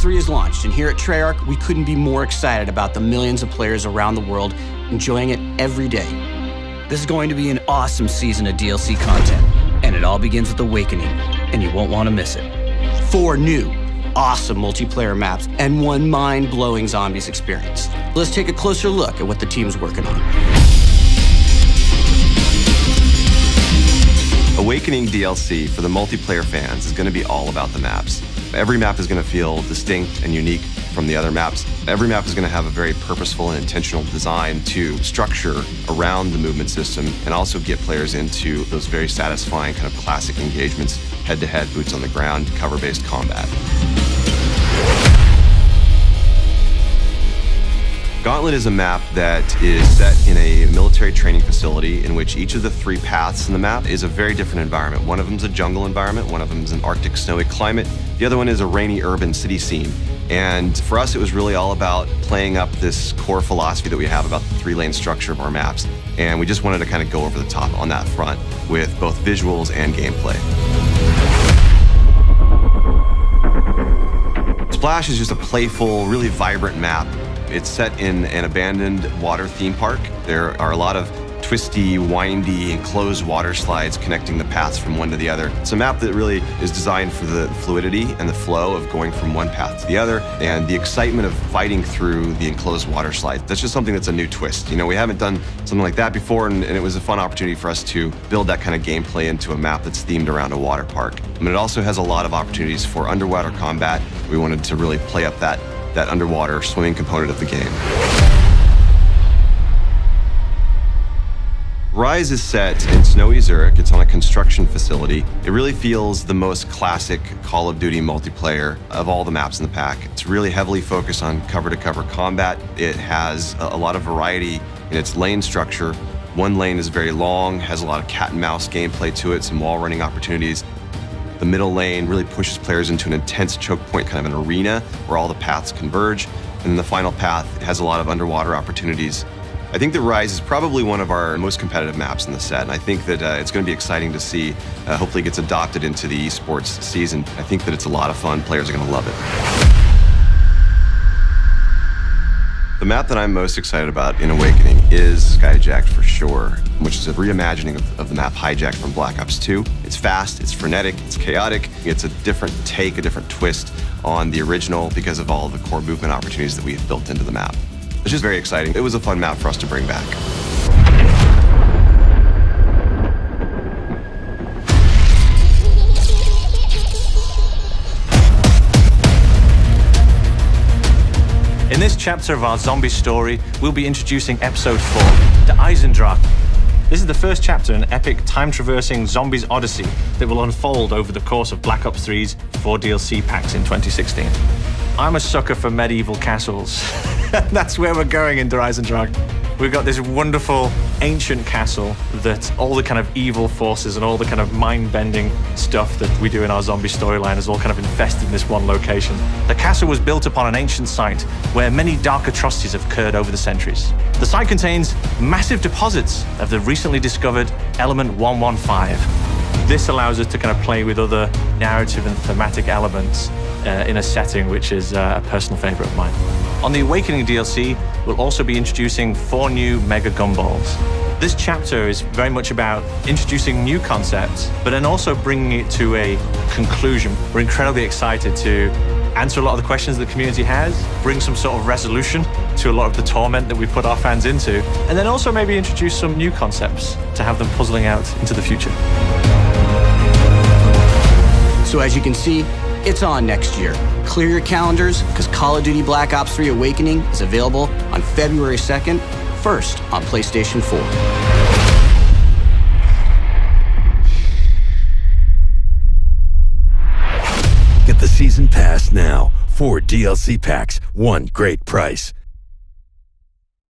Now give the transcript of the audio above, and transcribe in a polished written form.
3 is launched, and here at Treyarch, we couldn't be more excited about the millions of players around the world enjoying it every day. This is going to be an awesome season of DLC content, and it all begins with Awakening, and you won't want to miss it. 4 new, awesome multiplayer maps, and 1 mind-blowing zombies experience. Let's take a closer look at what the team's working on. Awakening DLC for the multiplayer fans is going to be all about the maps. Every map is going to feel distinct and unique from the other maps. Every map is going to have a very purposeful and intentional design to structure around the movement system and also get players into those very satisfying kind of classic engagements, head-to-head, boots on the ground, cover-based combat. Gauntlet is a map that is set in a military training facility in which each of the 3 paths in the map is a very different environment. One of them is a jungle environment, one of them is an Arctic snowy climate, the other one is a rainy urban city scene. And for us, it was really all about playing up this core philosophy that we have about the 3-lane structure of our maps. And we just wanted to kind of go over the top on that front with both visuals and gameplay. Splash is just a playful, really vibrant map. It's set in an abandoned water theme park. There are a lot of twisty, windy, enclosed water slides connecting the paths from one to the other. It's a map that really is designed for the fluidity and the flow of going from one path to the other and the excitement of fighting through the enclosed water slides. That's just something that's a new twist. You know, we haven't done something like that before, and it was a fun opportunity for us to build that kind of gameplay into a map that's themed around a water park. And it also has a lot of opportunities for underwater combat. We wanted to really play up that underwater swimming component of the game. Rise is set in snowy Zurich. It's on a construction facility. It really feels the most classic Call of Duty multiplayer of all the maps in the pack. It's really heavily focused on cover-to-cover combat. It has a lot of variety in its lane structure. One lane is very long, has a lot of cat and mouse gameplay to it, some wall running opportunities. The middle lane really pushes players into an intense choke point, kind of an arena where all the paths converge. And the final path has a lot of underwater opportunities. I think that Rise is probably one of our most competitive maps in the set, and I think that it's going to be exciting to see. Hopefully it gets adopted into the esports season. I think that it's a lot of fun. Players are going to love it. The map that I'm most excited about in Awakening is Skyjacked for sure, which is a reimagining of the map Hijacked from Black Ops 2. It's fast, it's frenetic, it's chaotic. It's a different take, a different twist on the original because of all the core movement opportunities that we've built into the map. It's just very exciting. It was a fun map for us to bring back. In this chapter of our zombie story, we'll be introducing episode 4, the Eisendrache. This is the first chapter in an epic time-traversing zombies odyssey that will unfold over the course of Black Ops 3's 4 DLC packs in 2016. I'm a sucker for medieval castles. That's where we're going in the Eisendrache. We've got this wonderful ancient castle that all the kind of evil forces and all the kind of mind-bending stuff that we do in our zombie storyline is all kind of infested in this one location. The castle was built upon an ancient site where many dark atrocities have occurred over the centuries. The site contains massive deposits of the recently discovered element 115. This allows us to kind of play with other narrative and thematic elements in a setting which is a personal favorite of mine. On the Awakening DLC, we'll also be introducing 4 new mega gumballs. This chapter is very much about introducing new concepts, but then also bringing it to a conclusion. We're incredibly excited to answer a lot of the questions the community has, bring some sort of resolution to a lot of the torment that we put our fans into, and then also maybe introduce some new concepts to have them puzzling out into the future. So as you can see, it's on next year. Clear your calendars, because Call of Duty Black Ops 3 Awakening is available on February 2nd, first on PlayStation 4. Get the season pass now. 4 DLC packs, 1 great price.